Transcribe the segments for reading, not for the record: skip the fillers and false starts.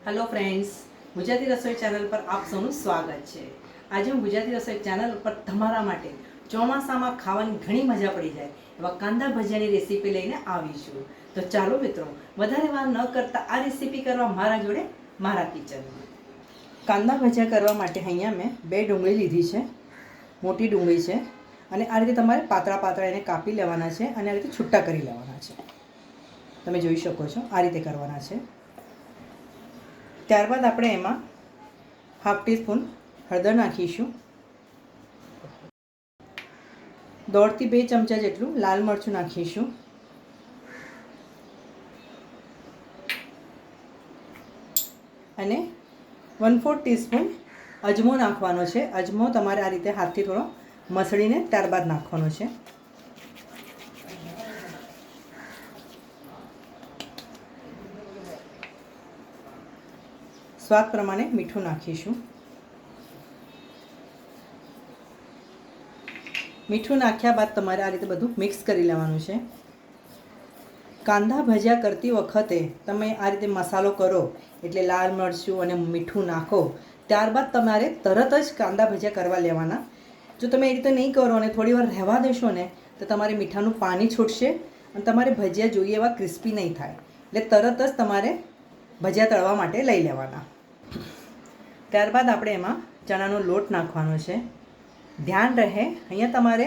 Hello friends, Gujarati રસોઈ channel પર આપ સૌનું સ્વાગત છે। આજે હું ગુજરાતી રસોઈ ચેનલ પર તમારા માટે ચોમાસામાં ખાવાની ઘણી મજા પડી જાય એવા કાંદા ભજીયાની રેસીપી લઈને આવી છું। તો ચાલો મિત્રો, વધારે વાર ન કરતા આ રેસીપી કરવા મારા જોડે મારા કિચનમાં। કાંદા ભજીયા કરવા માટે અહીંયા મેં 2 ડુંગળી લીધી છે, મોટી ડુંગળી છે, અને આ રીતે તમારે પાતળા પાતળા એને કાપી લેવાના છે અને આ રીતે છૂટા કરી લેવાના છે। તમે જોઈ શકો છો આ રીતે કરવાના છે। ત્યારબાદ આપણે એમાં હાફ ટીસ્પૂન હળદર નાખીશું, 1.5 થી 2 ચમચા જેટલું લાલ મરચું નાખીશું, અને 1/4 ટીસ્પૂન અજમો નાખવાનો છે। અજમો તમારે આ રીતે હાથથી થોડો મસળીને ત્યારબાદ નાખવાનો છે। સ્વાદ પ્રમાણે મીઠું નાખીશું। મીઠું નાખ્યા બાદ તમારે આ રીતે બધું મિક્સ કરી લેવાનું છે। કાંદા ભજીયા કરતી વખતે તમે આ રીતે મસાલો કરો એટલે લાલ મરચું અને મીઠું નાખો, ત્યારબાદ તમારે તરત જ કાંદા ભજીયા કરવા લેવાના। જો તમે એ રીતે નહીં કરો અને થોડી વાર રહેવા દેશો ને તો તમારે મીઠાનું પાણી છૂટશે અને તમારે ભજીયા જોઈએ એવા ક્રિસ્પી નહીં થાય, એટલે તરત જ તમારે ભજીયા તળવા માટે લઈ લેવાના। ત્યારબાદ આપણે એમાં ચણાનો લોટ નાખવાનો છે। ધ્યાન રહે, અહીંયા તમારે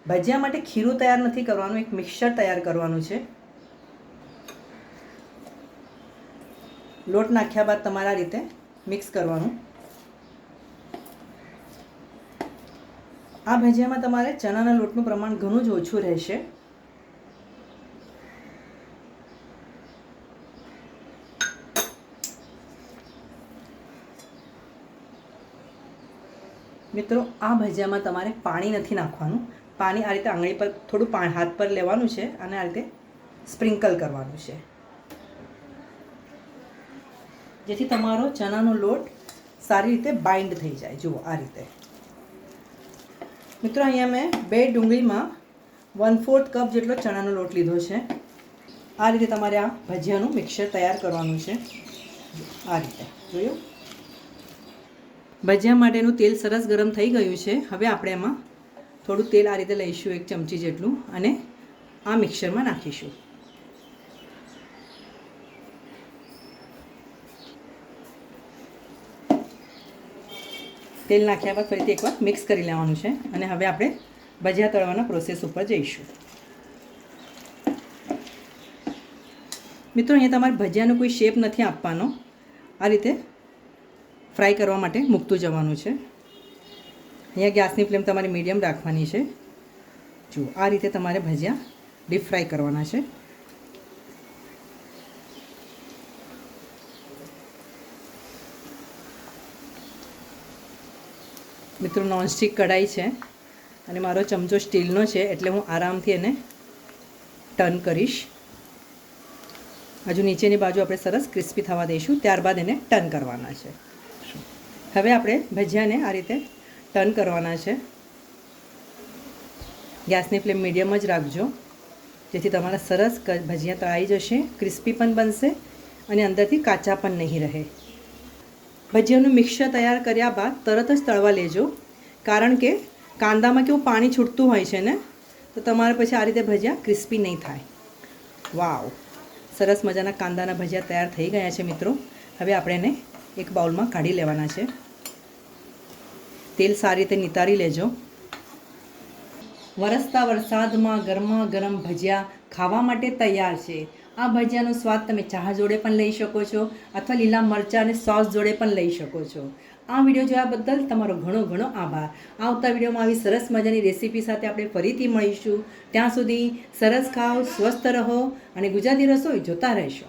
ભજીયા માટે ખીરું તૈયાર નથી કરવાનું, એક મિક્સર તૈયાર કરવાનું છે। લોટ નાખ્યા બાદ તમારે આ રીતે મિક્સ કરવાનું। આ ભજીયામાં તમારે ચણાના લોટનું પ્રમાણ ઘણું જ ઓછું રહેશે। મિત્રો, આ ભજીયામાં તમારે પાણી નથી નાખવાનું। પાણી આ રીતે આંગળી પર થોડું હાથ પર લેવાનું છે અને આ રીતે સ્પ્રિંકલ કરવાનું છે, જેથી તમારો ચણાનો લોટ સારી રીતે બાઇન્ડ થઈ જાય। જુઓ આ રીતે। મિત્રો, અહીંયા મેં 2 ડુંગળીમાં 1/4 કપ જેટલો ચણાનો લોટ લીધો છે। આ રીતે તમારે આ ભજીયાનું મિક્સર તૈયાર કરવાનું છે। આ રીતે જોયું। ભજીયા માટેનું તેલ સરસ ગરમ થઈ ગયું છે। હવે આપણે એમાં થોડું તેલ આ રીતે લઈશું, 1 ચમચી જેટલું, અને આ મિક્સરમાં નાખીશું। તેલ નાખ્યા બાદ ફરીથી એકવાર મિક્સ કરી લેવાનું છે અને હવે આપણે ભજીયા તળવાના પ્રોસેસ ઉપર જઈશું। મિત્રો, અહીંયા તમારે ભજીયાનો કોઈ શેપ નથી આપવાનો, આ રીતે ફ્રાય કરવા માટે મૂકતું જવાનું છે। અહીંયા ગેસની ફ્લેમ તમારે મીડિયમ રાખવાની છે। જુઓ આ રીતે તમારે ભજીયા ડીપ ફ્રાય કરવાના છે। મિત્રો, નોનસ્ટિક કઢાઈ છે અને મારો ચમચો સ્ટીલનો છે, એટલે હું આરામથી એને ટર્ન કરીશ। હજુ નીચેની બાજુ આપણે સરસ ક્રિસ્પી થવા દઈશું, ત્યારબાદ એને ટર્ન કરવાના છે। હવે આપણે ભજીયાને આ રીતે ટર્ન કરવાના છે। ગેસની ફ્લેમ મીડિયમ જ રાખજો, જેથી તમારા સરસ ભજીયા તળાઈ જશે, ક્રિસ્પી પણ બનશે અને અંદરથી કાચા પણ નહીં રહે। ભજીયાનું મિક્સર તૈયાર કર્યા બાદ તરત જ તળવા લેજો, કારણ કે કાંદામાં કેવું પાણી છૂટતું હોય છે ને, તો તમારે પછી આ રીતે ભજીયા ક્રિસ્પી નહીં થાય। વાવ, સરસ મજાના કાંદાના ભજીયા તૈયાર થઈ ગયા છે મિત્રો। હવે આપણે એને એક બાઉલમાં કાઢી લેવાના છે। તેલ સારી રીતે નિતારી લેજો। વરસતા વરસાદમાં ગરમા ગરમ ભજીયા ખાવા માટે તૈયાર છે। આ ભજીયાનો સ્વાદ તમે ચા જોડે પણ લઈ શકો છો અથવા લીલા મરચાં અને સોસ જોડે પણ લઈ શકો છો। આ વિડીયો જોયા બદલ તમારો ઘણો ઘણો આભાર। આવતા વિડીયોમાં આવી સરસ મજાની રેસીપી સાથે આપણે ફરીથી મળીશું। ત્યાં સુધી સરસ ખાઓ, સ્વસ્થ રહો અને ગુજરાતી રસોઈ જોતા રહેશો।